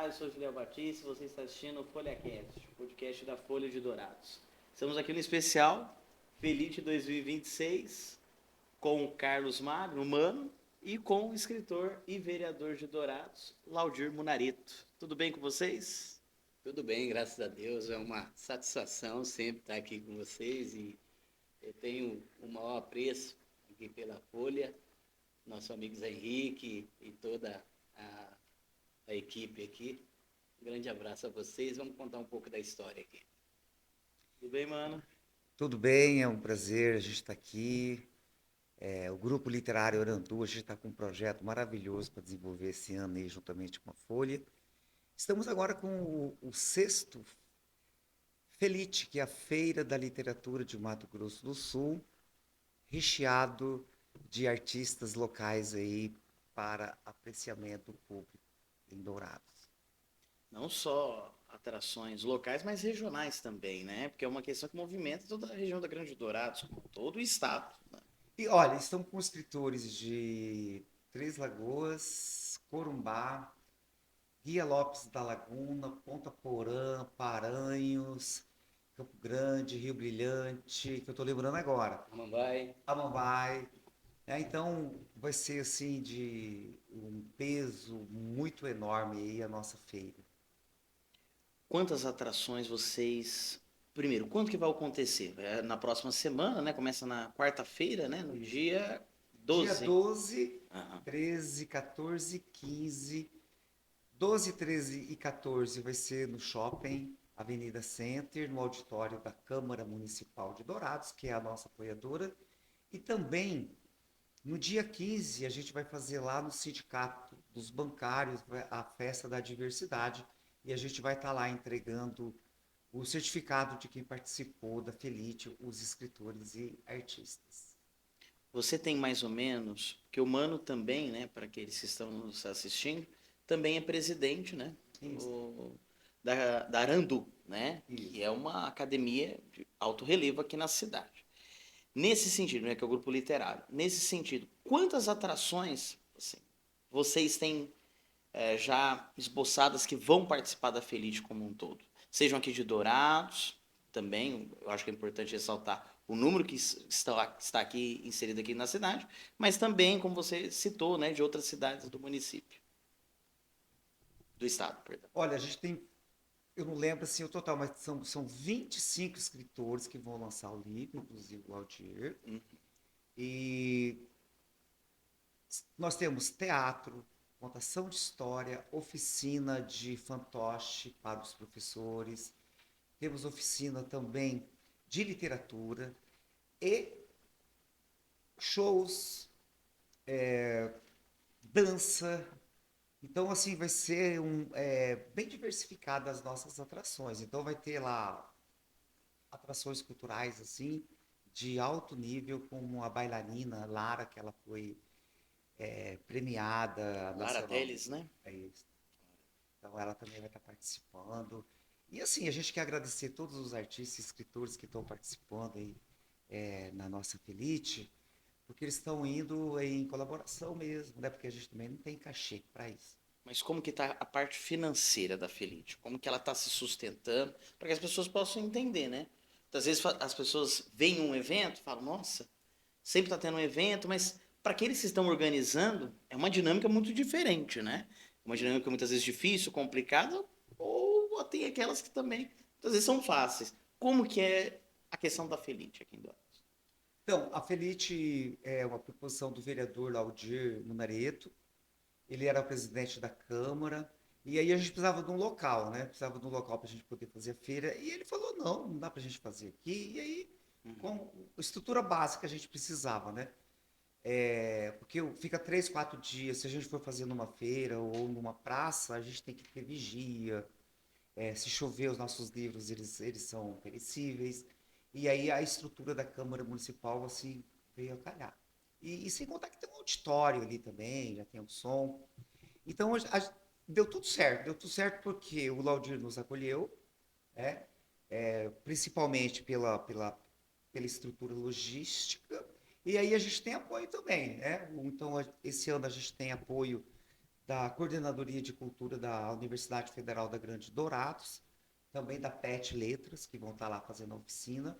paz, eu sou Julião Batista e você está assistindo o FolhaCast, o podcast da Folha de Dourados. Estamos aqui no especial Felite 2026 com o Carlos Magno, Mano, e com o escritor e vereador de Dourados, Laudir Munarito. Tudo bem com vocês? Tudo bem, graças a Deus. É uma satisfação sempre estar aqui com vocês e eu tenho o maior apreço aqui pela Folha, nosso amigo Zé Henrique e toda a, a equipe aqui. Um grande abraço a vocês. Vamos contar um pouco da história aqui. Tudo bem, Mano? Tudo bem, é um prazer a gente estar aqui. O Grupo Literário Orandu, a gente está com um projeto maravilhoso para desenvolver esse ano aí, juntamente com a Folha. Estamos agora com o sexto Felite, que é a Feira da Literatura de Mato Grosso do Sul, recheado de artistas locais aí para apreciamento público em Dourados. Não só atrações locais, mas regionais também, né? Porque é uma questão que movimenta toda a região da Grande Dourados, como todo o estado, né? E olha, estamos com escritores de Três Lagoas, Corumbá, Guia Lopes da Laguna, Ponta Porã, Paranhos, Campo Grande, Rio Brilhante, que eu estou lembrando agora, Mamãe, Amambai. Então, vai ser assim de um peso muito enorme aí a nossa feira. Quantas atrações vocês. Primeiro, quando que vai acontecer? É na próxima semana, né? Começa na quarta-feira, né? No dia Dia 12. 12, Aham. 13, 14, 15, 12, 13 e 14 vai ser no shopping Avenida Center, no auditório da Câmara Municipal de Dourados, que é a nossa apoiadora. E também, no dia 15, a gente vai fazer lá no Sindicato dos Bancários a Festa da Diversidade. E a gente vai estar lá entregando o certificado de quem participou da Felite, os escritores e artistas. Você tem mais ou menos, porque o Mano também, né? Para aqueles que estão nos assistindo, também é presidente, né? Isso. Da Arandu, né? Que Isso. é uma academia de alto relevo aqui na cidade. Nesse sentido, né? Que é o grupo literário. Nesse sentido, quantas atrações assim, vocês têm já esboçadas que vão participar da Felite como um todo? Sejam aqui de Dourados, também, eu acho que é importante ressaltar o número que está aqui inserido aqui na cidade, mas também, como você citou, né, de outras cidades do município, do estado, perdão. Olha, a gente tem, eu não lembro assim o total, mas são 25 escritores que vão lançar o livro, inclusive o Aldir. Hum. E nós temos teatro, contação de história, oficina de fantoche para os professores, temos oficina também de literatura e shows, dança. Então, assim, vai ser bem diversificada as nossas atrações. Então, vai ter lá atrações culturais, assim, de alto nível, como a bailarina Lara, que ela foi premiada Lara nacional. Teles, né? É isso. Então, ela também vai estar participando. E, assim, a gente quer agradecer todos os artistas e escritores que estão participando aí, na nossa Felite, porque eles estão indo em colaboração mesmo, né? Porque a gente também não tem cachê para isso. Mas como que está a parte financeira da Felite? Como que ela está se sustentando? Para que as pessoas possam entender, né? Às vezes as pessoas veem um evento e falam, nossa, sempre está tendo um evento, mas para aqueles que estão organizando, é uma dinâmica muito diferente, né? Uma dinâmica muitas vezes difícil, complicada, ou tem aquelas que também, muitas vezes, são fáceis. Como que é a questão da Felite aqui em Dourados? Então, a Felite é uma proposição do vereador Laudir Munareto. Ele era o presidente da Câmara. E aí a gente precisava de um local, né? Precisava de um local para a gente poder fazer a feira. E ele falou, não, não dá para a gente fazer aqui. E aí, Uhum. com a estrutura básica a gente precisava, né? Porque fica 3, 4 dias. Se a gente for fazer numa feira ou numa praça, a gente tem que ter vigia. Se chover, os nossos livros eles são perecíveis. E aí a estrutura da Câmara Municipal assim veio a calhar. E sem contar que tem um auditório ali também, já tem o som. Então deu tudo certo porque o Laudir nos acolheu, né? Principalmente pela estrutura logística. E aí a gente tem apoio também, né? Então esse ano a gente tem apoio da Coordenadoria de Cultura da Universidade Federal da Grande Dourados, também da PET Letras, que vão estar lá fazendo a oficina.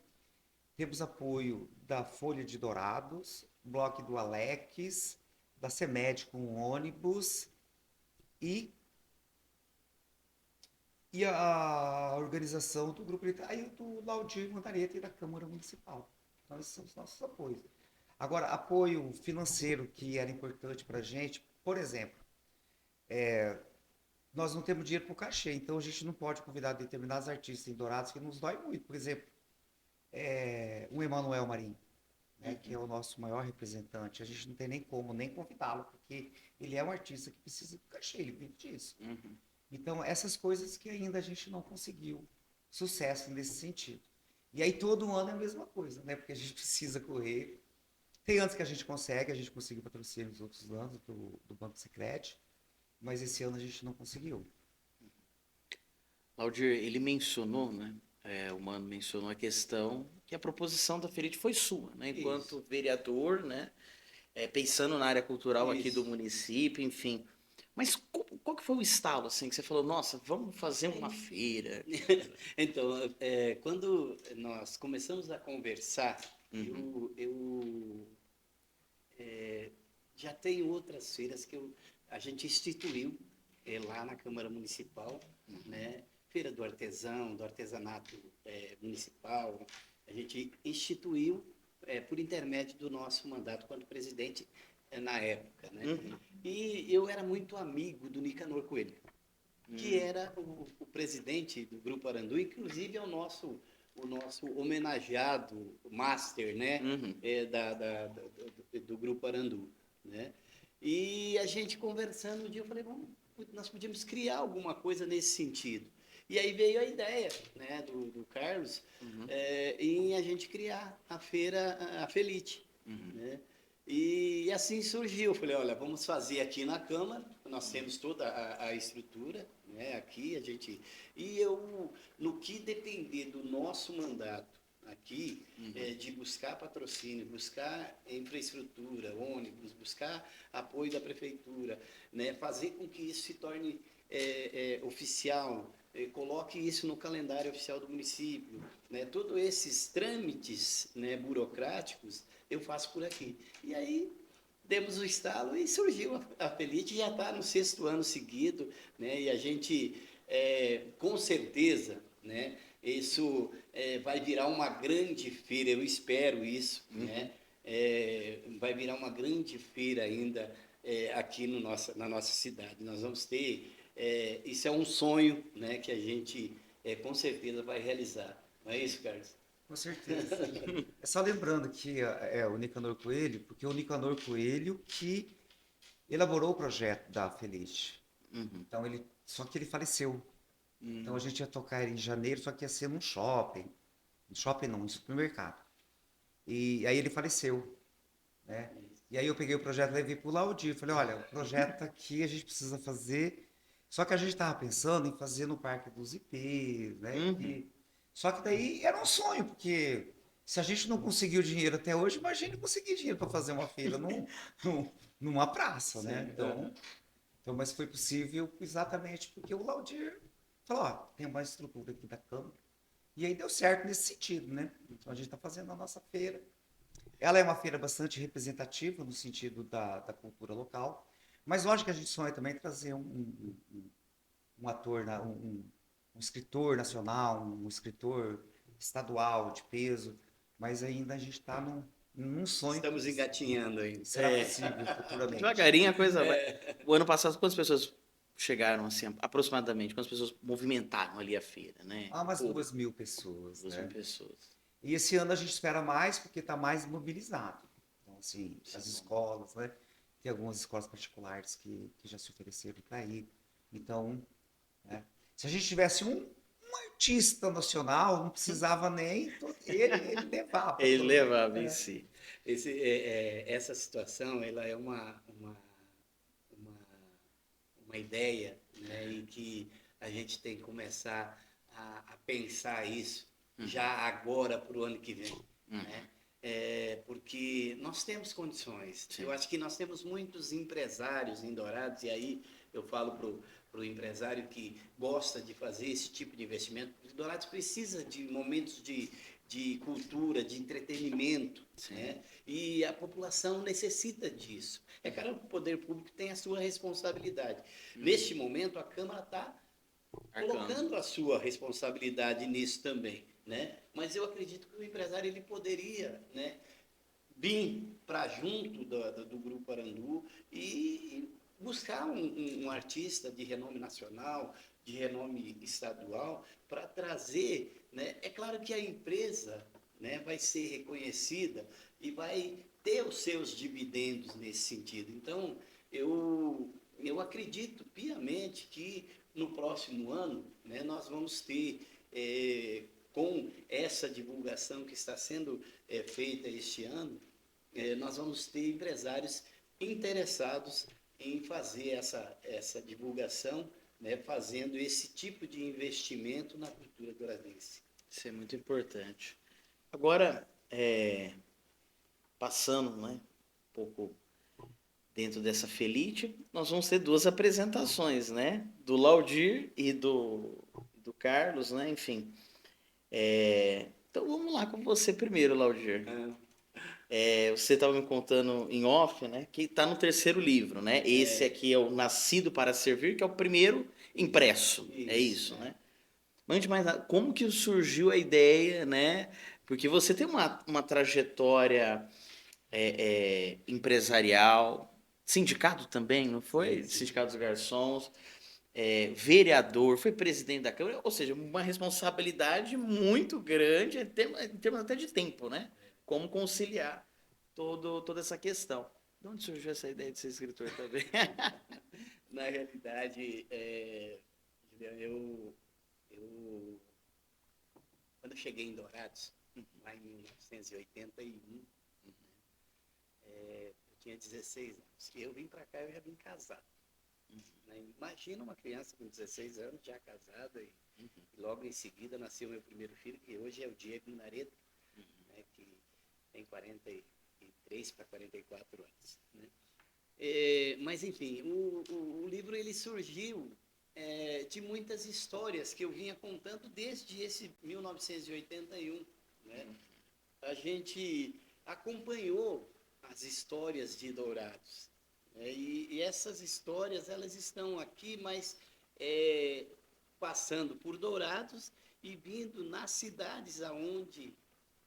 Temos apoio da Folha de Dourados, Bloco do Alex, da CEMED com ônibus e, e a organização do Grupo Literário e do Laudir Mandareta e da Câmara Municipal. Então, esses são os nossos apoios. Agora, apoio financeiro que era importante para a gente, por exemplo, nós não temos dinheiro para o cachê, então a gente não pode convidar determinados artistas em Dourados que nos dói muito. Por exemplo, o Emanuel Marinho, né, que é o nosso maior representante. A gente não tem nem como nem convidá-lo, porque ele é um artista que precisa do cachê, ele vive disso. Então, essas coisas que ainda a gente não conseguiu sucesso nesse sentido. E aí todo ano é a mesma coisa, né? Porque a gente precisa correr. Tem anos que a gente conseguiu patrocínio nos outros anos do Banco Sicredi, mas esse ano a gente não conseguiu. Laudir, ele mencionou, né? O Mano mencionou a questão que a proposição da Ferite foi sua, né? Enquanto vereador, né? Pensando na área cultural aqui do município, enfim. Mas qual que foi o estalo, assim, que você falou, nossa, vamos fazer uma feira? Então, quando nós começamos a conversar, eu já tenho outras feiras que a gente instituiu lá na Câmara Municipal, né? Feira do Artesão, do Artesanato Municipal. A gente instituiu por intermédio do nosso mandato quando presidente na época, né? E eu era muito amigo do Nicanor Coelho, que era o presidente do Grupo Arandu, inclusive é o nosso homenageado master, né? Do Grupo Arandu, né? E a gente conversando um dia, eu falei, nós podíamos criar alguma coisa nesse sentido. E aí veio a ideia, né, do Carlos em a gente criar a feira, a Felite, né? E assim surgiu. Eu falei, olha, vamos fazer aqui na Câmara, nós temos toda a estrutura, né, aqui, a gente... E no que depender do nosso mandato aqui, de buscar patrocínio, buscar infraestrutura, ônibus, buscar apoio da prefeitura, né, fazer com que isso se torne oficial, coloque isso no calendário oficial do município, né, todos esses trâmites, né, burocráticos, eu faço por aqui. E aí demos o estalo e surgiu a Felite, já está no 6º ano seguido, né, e a gente, com certeza, né, isso vai virar uma grande feira, eu espero isso, né, vai virar uma grande feira ainda aqui na nossa cidade. Nós vamos ter, isso é um sonho, né, que a gente com certeza vai realizar. Não é isso, Carlos? Com certeza. É só lembrando que o Nicanor Coelho, porque o Nicanor Coelho que elaborou o projeto da Felite. Então, só que ele faleceu. Então, a gente ia tocar em janeiro, só que ia ser num shopping. No shopping não, no supermercado. E aí ele faleceu, né? E aí eu peguei o projeto e levei pro Laudir. Falei, olha, o projeto tá aqui, a gente precisa fazer. Só que a gente estava pensando em fazer no Parque dos Ipês, né? Só que daí era um sonho, porque se a gente não conseguiu dinheiro até hoje, imagine conseguir dinheiro para fazer uma feira numa praça, né? Então, mas foi possível exatamente porque o Laudir falou, ó, tem uma estrutura aqui da Câmara. E aí deu certo nesse sentido, né? Então a gente está fazendo a nossa feira. Ela é uma feira bastante representativa no sentido da cultura local, mas lógico que a gente sonha também trazer um ator, um escritor nacional, um escritor estadual de peso, mas ainda a gente está num sonho. Estamos engatinhando ainda. Será possível futuramente. Devagarinho a coisa vai. O ano passado, quantas pessoas chegaram, assim, aproximadamente? Quantas pessoas movimentaram ali a feira, né? Umas 2.000 pessoas. 2.000 pessoas. E esse ano a gente espera mais porque está mais mobilizado. Então, assim, as escolas, né? Tem algumas escolas particulares que já se ofereceram para ir. Então, né? Se a gente tivesse um artista nacional, não precisava nem ele levava. Ele levava em si. Essa situação, ela é uma ideia, né, em que a gente tem que começar a pensar isso já agora para o ano que vem, né? porque nós temos condições. Sim. Eu acho que nós temos muitos empresários em Dourados, e aí eu falo para o empresário que gosta de fazer esse tipo de investimento, porque Dourados precisa de momentos de cultura, de entretenimento, Sim. né? E a população necessita disso. É claro que o poder público tem a sua responsabilidade. Neste momento, a Câmara está colocando a sua responsabilidade nisso também, né? Mas eu acredito que o empresário ele poderia, né, vir para junto do Grupo Arandu e buscar um artista de renome nacional, de renome estadual, para trazer, né? É claro que a empresa, né, vai ser reconhecida e vai ter os seus dividendos nesse sentido. Então, eu acredito piamente que no próximo ano, né, nós vamos ter, com essa divulgação que está sendo feita este ano, nós vamos ter empresários interessados em fazer essa divulgação, né, fazendo esse tipo de investimento na cultura douradense. Isso é muito importante. Agora, passando, né, um pouco dentro dessa Felite, nós vamos ter duas apresentações, né? Do Laudir e do Carlos, né? Enfim. Então vamos lá com você primeiro, Laudir. Você estava me contando em off, né? Que está no terceiro livro, né? Esse aqui é o Nascido para Servir, que é o primeiro impresso. É isso, né? Antes de mais nada, como que surgiu a ideia, né? Porque você tem uma trajetória empresarial, sindicato também, não foi? Sim, sim. Sindicato dos Garçons, vereador, foi presidente da Câmara, ou seja, uma responsabilidade muito grande em termos até de tempo, né? Como conciliar toda essa questão. De onde surgiu essa ideia de ser escritor também? Na realidade, Juliano, quando eu cheguei em Dourados, lá em 1981, eu tinha 16 anos. E eu vim para cá, eu já vim casado. Né? Imagina uma criança com 16 anos já casada e logo em seguida nasceu meu primeiro filho, que hoje é o Diego Naredo, né, que tem 43 para 44 anos. Né? Mas enfim, o livro ele surgiu de muitas histórias que eu vinha contando desde esse 1981. Né? A gente acompanhou as histórias de Dourados. E essas histórias elas estão aqui, mas passando por Dourados e vindo nas cidades aonde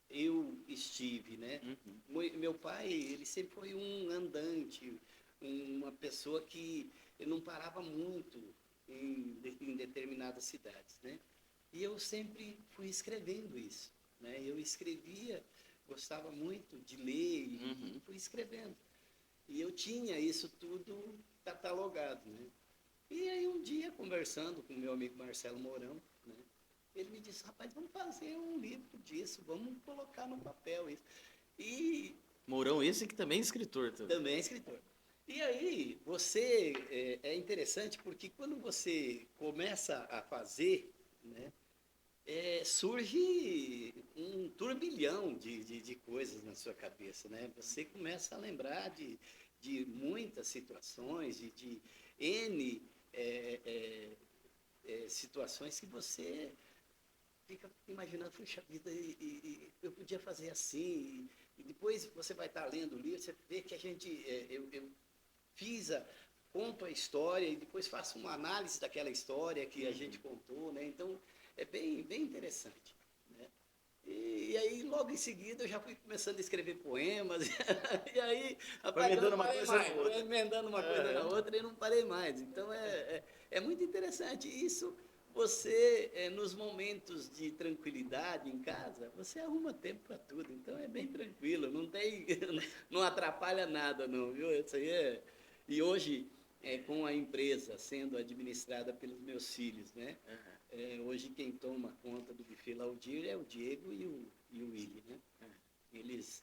eu estive, né? Meu pai, ele sempre foi um andante, uma pessoa que não parava muito em determinadas cidades, né? E eu sempre fui escrevendo isso, né? Eu escrevia, gostava muito de ler e fui escrevendo. E eu tinha isso tudo catalogado, né? E aí um dia, conversando com meu amigo Marcelo Mourão, né? Ele me disse, rapaz, vamos fazer um livro disso, vamos colocar no papel isso. E Mourão, esse que também é escritor também. também é escritor. E aí, você, é interessante porque quando você começa a fazer, né, surge um turbilhão de coisas na sua cabeça, né? Você começa a lembrar de muitas situações, de N situações que você fica imaginando, puxa vida, e eu podia fazer assim, e depois você vai estar lendo o livro, você vê que eu fiz conto a história e depois faço uma análise daquela história que a gente contou, né? Então, é bem interessante, né? E aí, logo em seguida, eu já fui começando a escrever poemas, e aí, rapaz, emendando uma coisa na outra. emendando uma coisa na outra e não parei mais. Então, é muito interessante. Isso, você, nos momentos de tranquilidade em casa, você arruma tempo para tudo. Então, é bem tranquilo, não tem, não atrapalha nada, não, viu? Isso aí E hoje, com a empresa sendo administrada pelos meus filhos, né? Hoje quem toma conta do buffet Laudir é o Diego e o Willi, né? Eles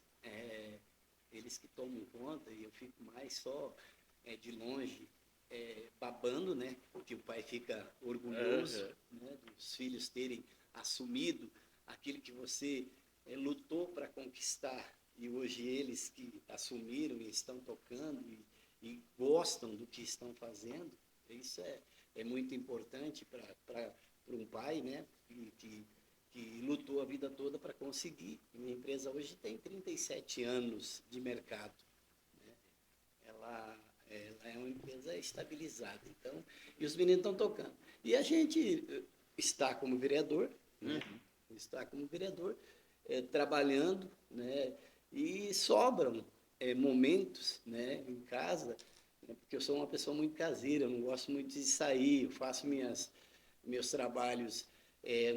que tomam conta e eu fico mais só de longe babando, né? Porque o pai fica orgulhoso, né? Dos filhos terem assumido aquilo que você lutou para conquistar e hoje eles que assumiram e estão tocando e gostam do que estão fazendo, isso é muito importante para um pai, né, que lutou a vida toda para conseguir. Minha empresa hoje tem 37 anos de mercado, né? Ela é uma empresa estabilizada, então, e os meninos estão tocando. E a gente está como vereador, né? Está como vereador, trabalhando, né? E sobram momentos, né, em casa, né, porque eu sou uma pessoa muito caseira, eu não gosto muito de sair, eu faço meus trabalhos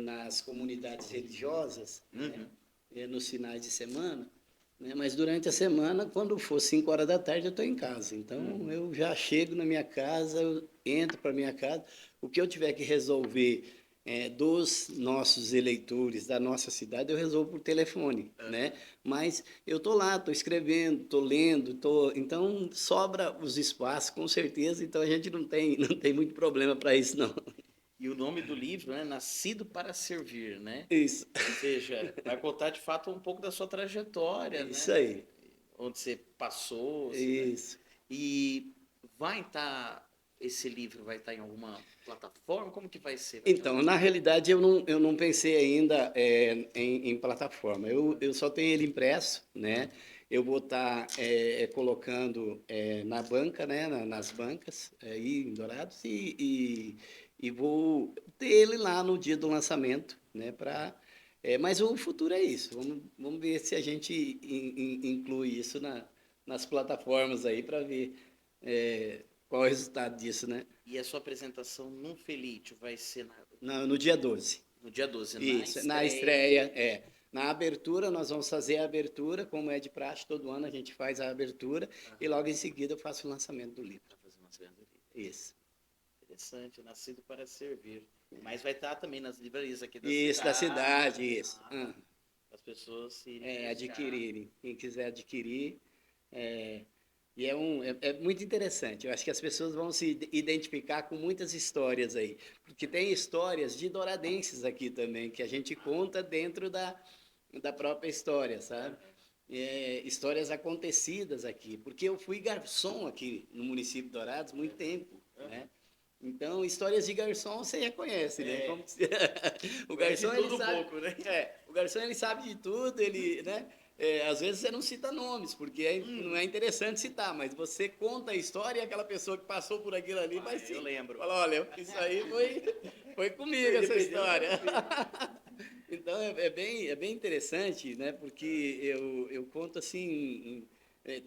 nas comunidades religiosas, né, nos finais de semana, né, mas durante a semana, quando for 5 horas da tarde, eu estou em casa. Então, eu já chego na minha casa, eu entro para minha casa, o que eu tiver que resolver dos nossos eleitores, da nossa cidade, eu resolvo por telefone, né? Mas eu estou lá, estou escrevendo, estou lendo, então sobra os espaços, com certeza, então a gente não tem muito problema para isso, não. E o nome do livro, né? Nascido para Servir, né? Isso, Ou seja, vai contar de fato um pouco da sua trajetória, isso né? aí, Onde você passou, né? isso. E vai estar, esse livro vai estar em alguma plataforma? Como que vai ser? Então, na realidade, eu não pensei ainda em plataforma. Eu só tenho ele impresso, né? Eu vou estar colocando na banca, né? Nas bancas aí em Dourados e vou ter ele lá no dia do lançamento, né? Mas o futuro é isso. Vamos ver se a gente inclui isso nas plataformas aí para ver qual é o resultado disso, né? E a sua apresentação no Felítio vai ser No dia 12. no dia 12, Isso, na na estreia. estreia. Na abertura, nós vamos fazer a abertura, como é de praxe, todo ano a gente faz a abertura, e logo em seguida eu faço o lançamento do livro. Vai fazer uma segunda livro. Isso. Interessante, Nascido para Servir. Mas vai estar também nas livrarias aqui da Isso, da cidade. cidade, isso. As pessoas se irem buscar. Adquirirem. Quem quiser adquirir. E é muito interessante. Eu acho que as pessoas vão se identificar com muitas histórias aí. Porque tem histórias de douradenses aqui também, que a gente conta dentro da própria história, sabe? Histórias acontecidas aqui. Porque eu fui garçom aqui no município de Dourados muito tempo, né? Então, histórias de garçom você já conhece, né? O garçom, ele tudo sabe, pouco, né? o garçom, ele sabe de tudo, ele, né? Às vezes você não cita nomes, porque não é interessante citar, mas você conta a história e aquela pessoa que passou por aquilo ali vai sim. Eu lembro. Fala, olha, isso aí foi comigo essa história. Então é bem interessante, né? Porque eu conto assim,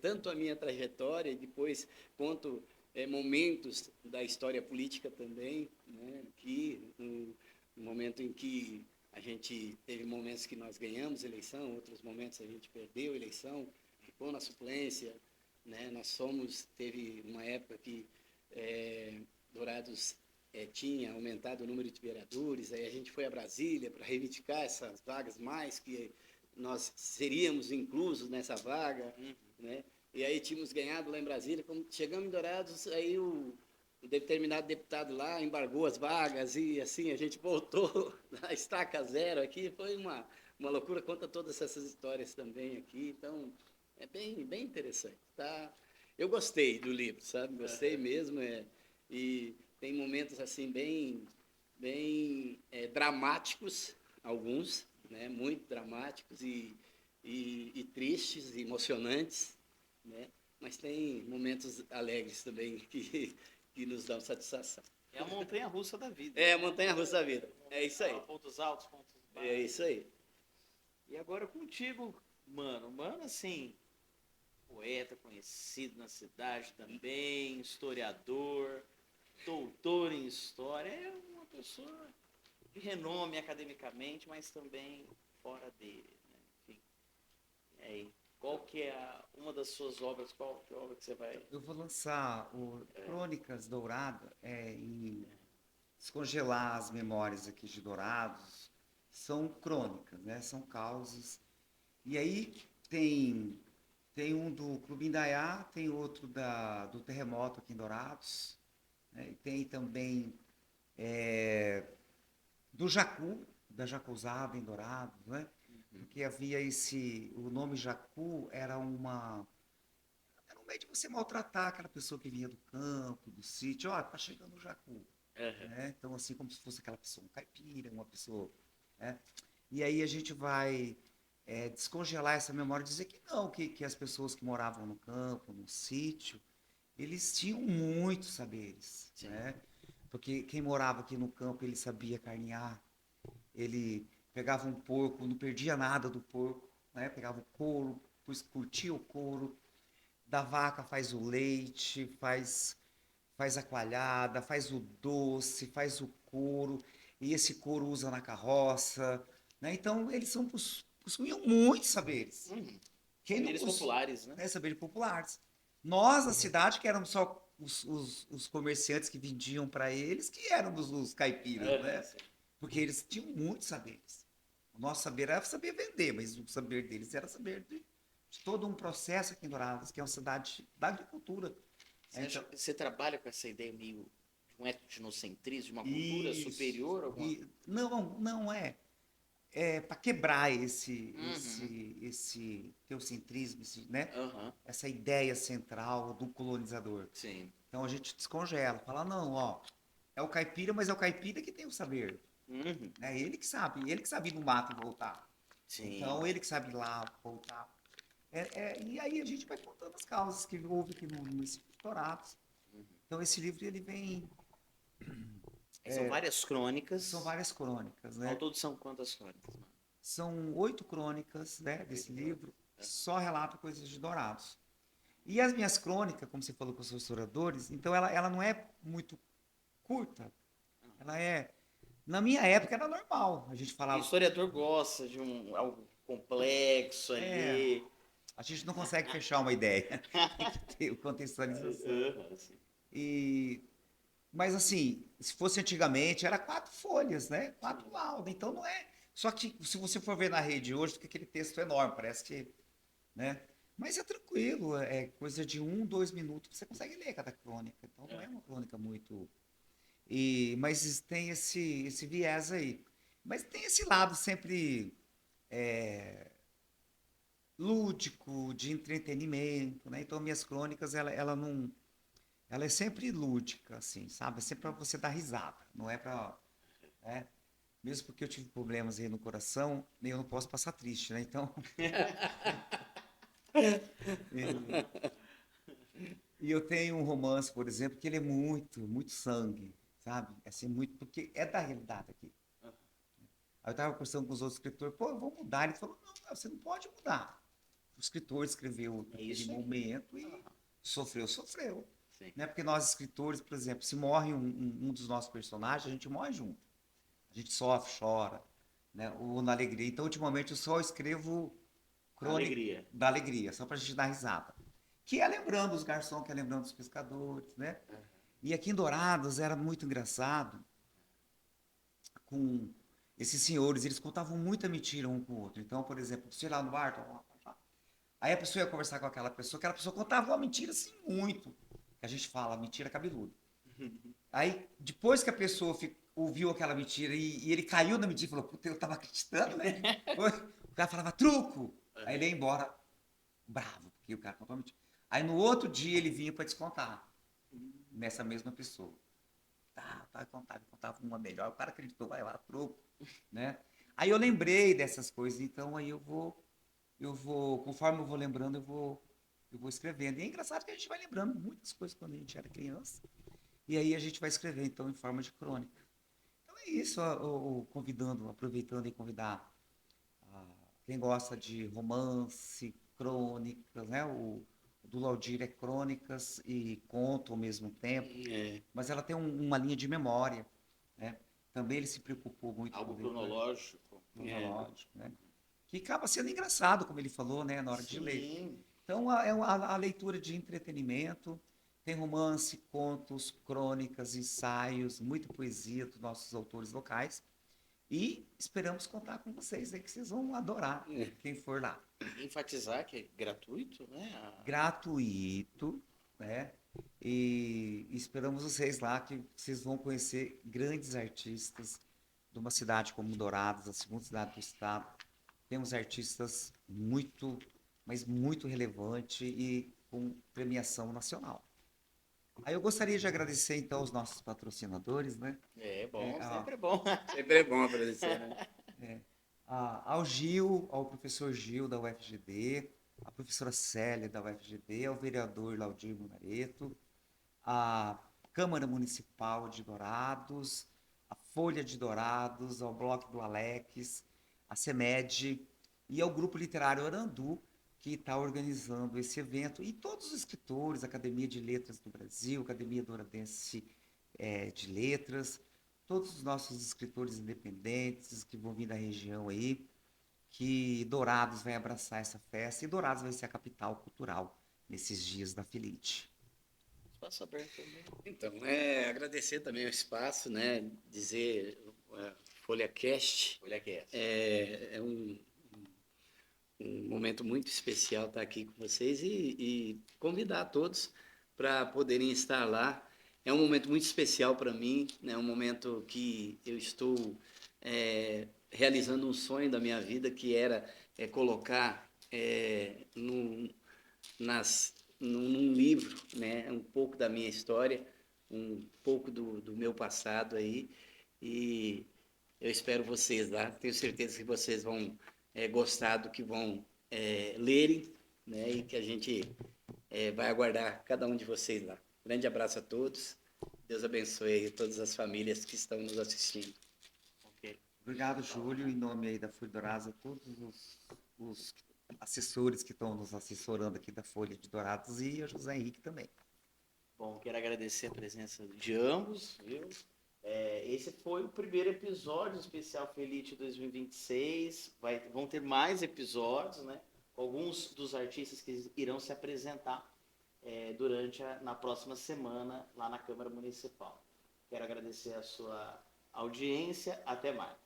tanto a minha trajetória e depois conto momentos da história política também, né? Que no momento em que a gente teve momentos que nós ganhamos eleição, outros momentos a gente perdeu eleição, ficou na suplência, né? Teve uma época que Dourados tinha aumentado o número de vereadores, aí a gente foi a Brasília para reivindicar essas vagas mais, que nós seríamos inclusos nessa vaga, né? E aí tínhamos ganhado lá em Brasília, quando chegamos em Dourados, aí o determinado deputado lá embargou as vagas e assim a gente voltou a estaca zero aqui, foi uma loucura, conta todas essas histórias também aqui, então é bem interessante, tá? Eu gostei do livro, sabe? Gostei mesmo, e tem momentos assim bem dramáticos, alguns, né? Muito dramáticos e tristes, e emocionantes, né? Mas tem momentos alegres também que nos dão satisfação. É a montanha-russa da vida. É a montanha-russa da vida. É isso aí. Pontos altos, pontos baixos. É isso aí. E agora contigo, mano. Mano, assim, poeta conhecido na cidade também, historiador, doutor em história. É uma pessoa de renome academicamente, mas também fora dele, né? Enfim. E aí, qual que é uma das suas obras? Qual que é a obra que você vai... Eu vou lançar o Crônicas Dourado em descongelar as memórias aqui de Dourados. São crônicas, né? São causas. E aí tem um do Clube Indaiá, tem outro do terremoto aqui em Dourados, né? E tem também do Jacu, da Jacuzada em Dourados, né? Porque havia o nome Jacu era um meio de você maltratar aquela pessoa que vinha do campo, do sítio. Ó, tá chegando o Jacu, Aham. né? Então, assim, como se fosse aquela pessoa, um caipira, uma pessoa, né? E aí a gente vai descongelar essa memória e dizer que não, que as pessoas que moravam no campo, no sítio, eles tinham muitos saberes, Sim. né? Porque quem morava aqui no campo, ele sabia carnear, ele pegava um porco, não perdia nada do porco, né? Pegava o couro, curtia o couro, da vaca faz o leite, faz a coalhada, faz o doce, faz o couro, e esse couro usa na carroça, né? Então, possuíam muitos saberes. Uhum. Quem não Saberes populares, né? saberes populares. Nós, na cidade, que éramos só os comerciantes que vendiam para eles, que éramos os caipiras, Aham, né? sim. Porque eles tinham muitos saberes. O nosso saber era saber vender, mas o saber deles era saber de todo um processo aqui em Dourados, que é uma cidade da agricultura. Você, Então, você trabalha com essa ideia meio de um etnocentrismo, de uma cultura isso. superior? Alguma... Não é. É para quebrar Uhum. esse teocentrismo, né? Aham, Essa ideia central do colonizador. sim. Então a gente descongela, fala, não, ó, é o caipira, mas é o caipira que tem o saber. Uhum. É ele que sabe ir no mato e voltar. Sim. Então ele que sabe ir lá voltar. E aí a gente vai contando as causas que houve aqui no município de Dourados. Então esse livro ele vem, São várias são crônicas. várias crônicas, Ao né? todo são quantas crônicas, mano? São 8 crônicas, né, desse 8 livro, crônicas. que só relata coisas de Dourados. E as minhas crônicas, como você falou com os seus historiadores, então ela não é muito curta. Ela é. Na minha época era normal. A gente O falava. historiador gosta de algo complexo É, ali. a gente não consegue fechar uma ideia. Tem que ter contextualização. Aham, sim. E, mas assim, se fosse antigamente, era 4 folhas, né? Sim. 4 laudas. Então não é. Só que se você for ver na rede hoje, fica aquele texto enorme, parece que, né? Mas é tranquilo, é coisa de 1, 2 minutos, você consegue ler cada crônica. Então não é uma crônica muito. Mas tem esse viés aí. Mas tem esse lado sempre lúdico, de entretenimento, né? Então minhas crônicas, ela não, ela é sempre lúdica, assim, sabe? É sempre para você dar risada, não é para, né? Mesmo porque eu tive problemas aí no coração, eu não posso passar triste, né? Então, e eu tenho um romance, por exemplo, que ele é muito sangue, sabe? Assim, muito, porque é da realidade aqui. Aí eu estava conversando com os outros escritores, pô, eu vou mudar. Ele falou, não, você não pode mudar. O escritor escreveu É naquele isso aí. momento e Aham, sofreu. sim. Né? Porque nós, escritores, por exemplo, se morre um dos nossos personagens, a gente morre junto. A gente sofre, chora, né? Ou na alegria. Então, ultimamente, eu só escrevo crônica Alegria. da alegria, só para a gente dar risada. Que é lembrando os garçons, que é lembrando os pescadores, né? E aqui em Dourados era muito engraçado com esses senhores, eles contavam muita mentira um com o outro. Então, por exemplo, você lá no bar, aí a pessoa ia conversar com aquela pessoa contava uma mentira assim muito, que a gente fala, mentira cabeluda. Aí, depois que a pessoa ouviu aquela mentira e ele caiu na mentira e falou, puta, eu tava acreditando, né? O cara falava, truco! Aí ele ia embora bravo, porque o cara contou uma mentira. Aí no outro dia ele vinha para descontar nessa mesma pessoa. Tá, contava uma melhor, o cara acreditou, vai lá, troco, né? Aí eu lembrei dessas coisas, então aí conforme eu vou lembrando, eu vou escrevendo. E é engraçado que a gente vai lembrando muitas coisas quando a gente era criança, e aí a gente vai escrever, então, em forma de crônica. Então é isso, convidando, aproveitando e convidar quem gosta de romance, crônicas, né? O do Laudir é crônicas e conto ao mesmo tempo, É, mas ela tem uma linha de memória, né? Também ele se preocupou muito com algo o leitor cronológico. É. cronológico, né? Que acaba sendo engraçado, como ele falou, né? Na hora de ler. Sim. Então, a leitura de entretenimento, tem romance, contos, crônicas, ensaios, muita poesia dos nossos autores locais. E esperamos contar com vocês aí, que vocês vão adorar É. quem for lá. Enfatizar que é gratuito, né? Gratuito, né? E esperamos vocês lá, que vocês vão conhecer grandes artistas de uma cidade como Dourados, a segunda cidade do estado, temos artistas muito, mas muito relevante e com premiação nacional. Aí eu gostaria de agradecer então os nossos patrocinadores, né? É bom, É, sempre é bom. Sempre é bom agradecer, né? ao Gil, ao professor Gil da UFGD, à professora Célia da UFGD, ao vereador Laudir Munareto, à Câmara Municipal de Dourados, à Folha de Dourados, ao Bloco do Alex, à CEMED e ao Grupo Literário Arandu, que está organizando esse evento, e todos os escritores, Academia de Letras do Brasil, Academia Douradense de Letras, todos os nossos escritores independentes que vão vir da região aí, que Dourados vai abraçar essa festa e Dourados vai ser a capital cultural nesses dias da Filite. Espaço aberto também. Então, agradecer também o espaço, né? Dizer, FolhaCast Olha aqui. é um momento muito especial estar aqui com vocês e convidar todos para poderem estar lá. É um momento muito especial para mim, né? Um momento que eu estou realizando um sonho da minha vida, que era colocar num livro, né? Um pouco da minha história, um pouco do meu passado aí, e eu espero vocês lá. Tenho certeza que vocês vão gostar do que vão lerem, né? E que a gente vai aguardar cada um de vocês lá. Grande abraço a todos. Deus abençoe todas as famílias que estão nos assistindo. Ok. Obrigado, Júlio, em nome aí da Folha Dourados, a todos os assessores que estão nos assessorando aqui da Folha de Dourados e a José Henrique também. Bom, quero agradecer a presença de ambos, viu? Esse foi o primeiro episódio do Especial Felite 2026. Vão ter mais episódios, né? Alguns dos artistas que irão se apresentar na próxima semana lá na Câmara Municipal. Quero agradecer a sua audiência. Até mais.